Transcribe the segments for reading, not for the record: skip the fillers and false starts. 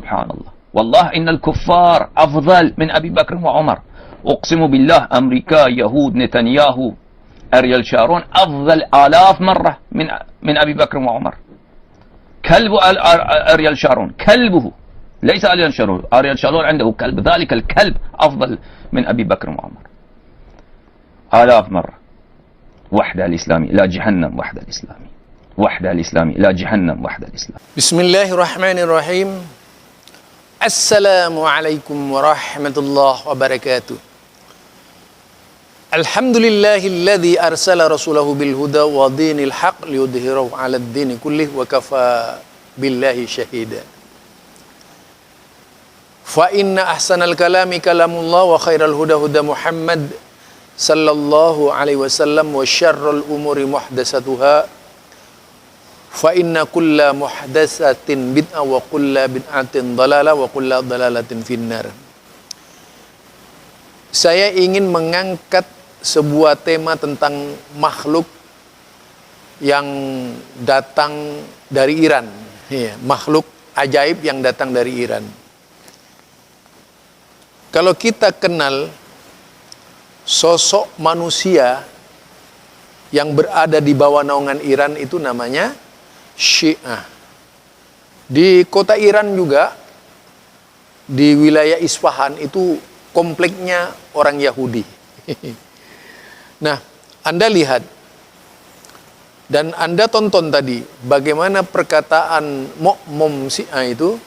Subhanallah. Wallah innal kuffar afdal min Abi Bakr wa Umar. أقسم بالله أمريكا يهود نتنياهو أريال شارون أفضل آلاف مرة من أبي بكر وعمر. كلب أريال شارون كلبه ليس أريال شارون. أريال شارون عنده كلب، ذلك الكلب أفضل من أبي بكر وعمر آلاف مرة. وحدة الإسلامي إلى جهنم، وحدة الإسلامي، وحدة الإسلامي إلى جهنم، وحدة الإسلام. بسم الله الرحمن الرحيم. السلام عليكم ورحمة الله وبركاته. Alhamdulillahilladzi arsala rasulahu bil huda wa dinil haq liyudhhirahu 'alad dini kullih wa kafa billahi syahida. Fa inna ahsanal kalami kalamullah wa khairal huda huda Muhammad sallallahu alaihi wasallam wa syarrul umuri muhdatsatuha fa inna kulla muhdatsatin bid'ah wa kulla bid'atin dhalalah wa kulla dhalalatin finnar. Saya ingin mengangkat sebuah tema tentang makhluk yang datang dari Iran. Ya, makhluk ajaib yang datang dari Iran. Kalau kita kenal sosok manusia yang berada di bawah naungan Iran itu namanya Syiah. Di kota Iran juga, di wilayah Isfahan itu kompleknya orang Yahudi. Nah, Anda lihat dan Anda tonton tadi bagaimana perkataan Mu'mum Syiah itu,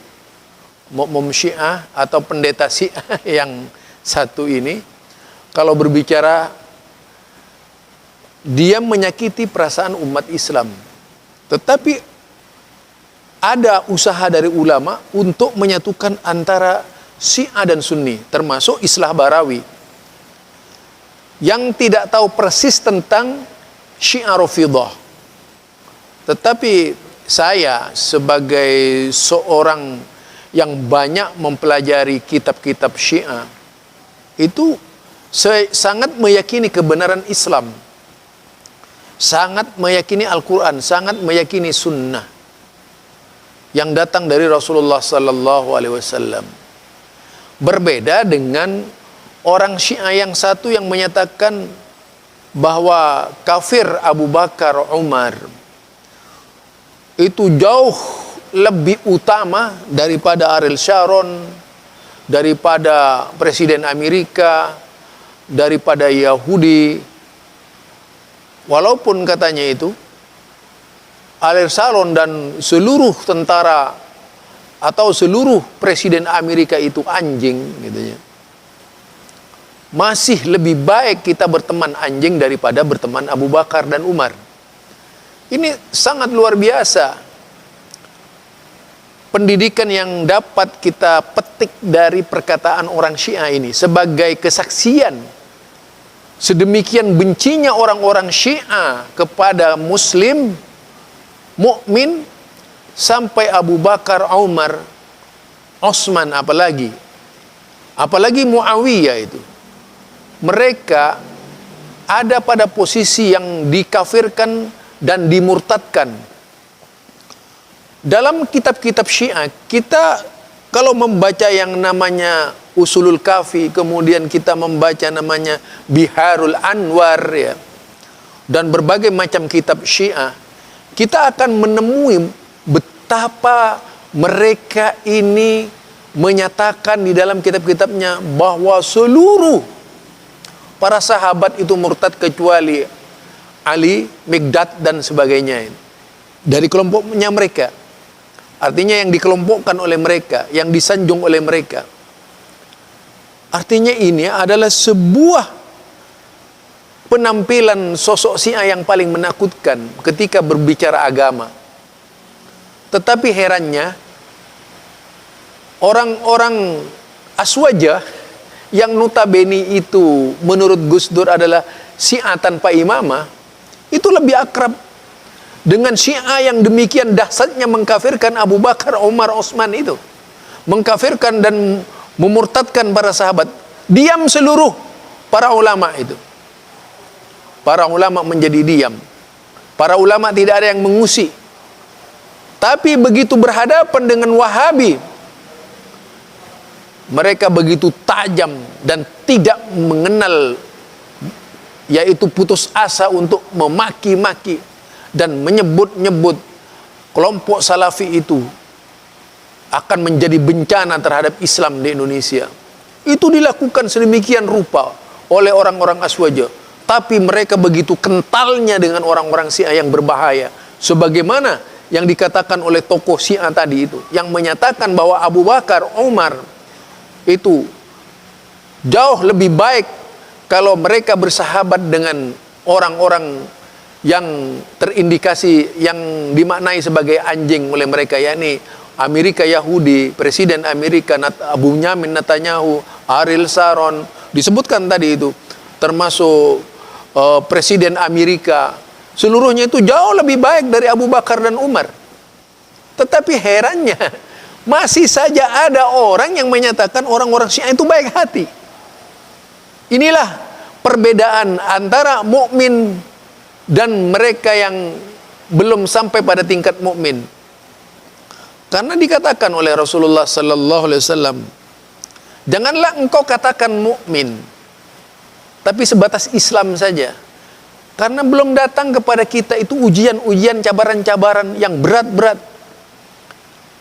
Mu'mum Syiah atau pendeta Syiah yang satu ini, kalau berbicara dia menyakiti perasaan umat Islam. Tetapi ada usaha dari ulama untuk menyatukan antara Syiah dan Sunni, termasuk Islah Barawi, yang tidak tahu persis tentang Syiah Rafidhah. Tetapi saya sebagai seorang yang banyak mempelajari kitab-kitab Syiah, itu saya sangat meyakini kebenaran Islam, sangat meyakini Al-Quran, sangat meyakini Sunnah yang datang dari Rasulullah Sallallahu Alaihi Wasallam. Berbeda dengan orang Syiah yang satu yang menyatakan bahwa kafir Abu Bakar Umar itu jauh lebih utama daripada Ariel Sharon, daripada Presiden Amerika, daripada Yahudi. Walaupun katanya itu Ariel Sharon dan seluruh tentara atau seluruh Presiden Amerika itu anjing gitu ya. Masih lebih baik kita berteman anjing daripada berteman Abu Bakar dan Umar. Ini sangat luar biasa pendidikan yang dapat kita petik dari perkataan orang Syiah ini sebagai kesaksian sedemikian bencinya orang-orang Syiah kepada Muslim, mukmin, sampai Abu Bakar, Umar, Utsman, apalagi Muawiyah itu. Mereka ada pada posisi yang dikafirkan dan dimurtadkan. Dalam kitab-kitab Syiah, kita kalau membaca yang namanya Usulul Kafi, kemudian kita membaca namanya Biharul Anwar ya, dan berbagai macam kitab Syiah, kita akan menemui betapa mereka ini menyatakan di dalam kitab-kitabnya bahwa seluruh para sahabat itu murtad kecuali Ali, Mikdad dan sebagainya. Dari kelompoknya mereka. Artinya yang dikelompokkan oleh mereka, yang disanjung oleh mereka. Artinya ini adalah sebuah penampilan sosok Syiah yang paling menakutkan ketika berbicara agama. Tetapi herannya, orang-orang Aswajah yang notabene itu menurut Gus Dur adalah Syiah tanpa imamah, itu lebih akrab dengan Syiah yang demikian dahsyatnya mengkafirkan Abu Bakar, Umar, Utsman itu, mengkafirkan dan memurtadkan para sahabat. Diam seluruh para ulama itu. Para ulama menjadi diam. Para ulama tidak ada yang mengusik. Tapi begitu berhadapan dengan Wahabi, mereka begitu tajam dan tidak mengenal, yaitu putus asa untuk memaki-maki dan menyebut-nyebut kelompok salafi itu akan menjadi bencana terhadap Islam di Indonesia. Itu dilakukan sedemikian rupa oleh orang-orang Aswaja, tapi mereka begitu kentalnya dengan orang-orang Syiah yang berbahaya, sebagaimana yang dikatakan oleh tokoh Syiah tadi itu, yang menyatakan bahwa Abu Bakar, Umar itu jauh lebih baik kalau mereka bersahabat dengan orang-orang yang terindikasi, yang dimaknai sebagai anjing oleh mereka, yakni Amerika Yahudi, Presiden Amerika Abu Nyamin Netanyahu, Ariel Sharon, disebutkan tadi itu, termasuk Presiden Amerika, seluruhnya itu jauh lebih baik dari Abu Bakar dan Umar. Tetapi herannya, masih saja ada orang yang menyatakan orang-orang Syiah itu baik hati. Inilah perbedaan antara mukmin dan mereka yang belum sampai pada tingkat mukmin. Karena dikatakan oleh Rasulullah sallallahu alaihi wasallam, janganlah engkau katakan mukmin, tapi sebatas Islam saja. Karena belum datang kepada kita itu ujian-ujian, cabaran-cabaran yang berat-berat.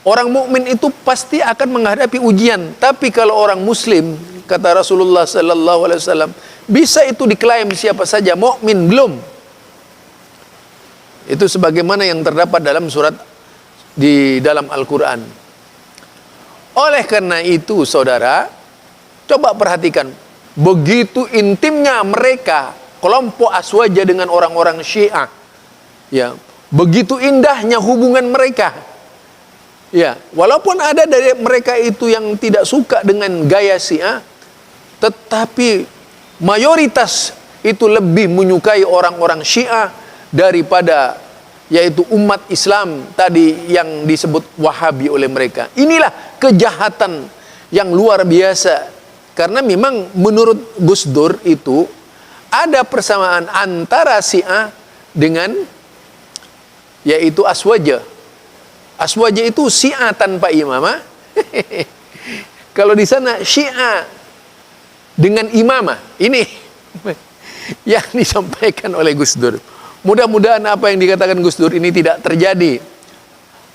Orang mukmin itu pasti akan menghadapi ujian, tapi kalau orang muslim, kata Rasulullah sallallahu alaihi wasallam, bisa itu diklaim siapa saja, mukmin belum. Itu sebagaimana yang terdapat dalam surat di dalam Al-Qur'an. Oleh karena itu, saudara, coba perhatikan begitu intimnya mereka kelompok Aswaja dengan orang-orang Syiah. Ya, begitu indahnya hubungan mereka. Ya, walaupun ada dari mereka itu yang tidak suka dengan gaya Syiah, tetapi mayoritas itu lebih menyukai orang-orang Syiah daripada yaitu umat Islam tadi yang disebut Wahabi oleh mereka. Inilah kejahatan yang luar biasa. Karena memang menurut Gus Dur itu ada persamaan antara Syiah dengan yaitu Aswaja. Aswaja itu Syiah tanpa imamah. Kalau di sana Syiah dengan imamah. Ini yang disampaikan oleh Gus Dur. Mudah-mudahan apa yang dikatakan Gus Dur ini tidak terjadi,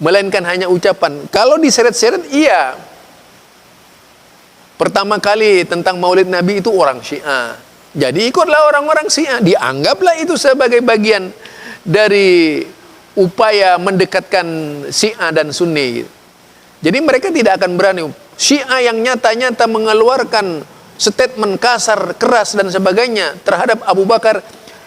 melainkan hanya ucapan. Kalau diseret-seret, iya. Pertama kali tentang Maulid Nabi itu orang Syiah. Jadi ikutlah orang-orang Syiah. Dianggaplah itu sebagai bagian dari upaya mendekatkan Syiah dan Sunni. Jadi mereka tidak akan berani. Syiah yang nyata-nyata mengeluarkan statement kasar, keras dan sebagainya terhadap Abu Bakar,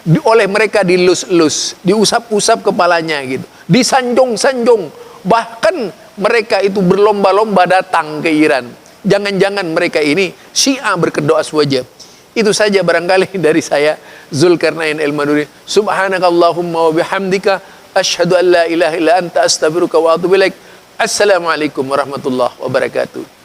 oleh mereka dilus-lus, diusap-usap kepalanya gitu, disanjung-sanjung. Bahkan mereka itu berlomba-lomba datang ke Iran. Jangan-jangan mereka ini Syiah berkedok Aswaja. Itu saja barangkali dari saya, Zulkarnain Al-Maduri. Subhanakallahumma wa bihamdika asyhadu an la ilaha illa anta astaghfiruka wa atubu ilaik. Assalamualaikum warahmatullahi wabarakatuh.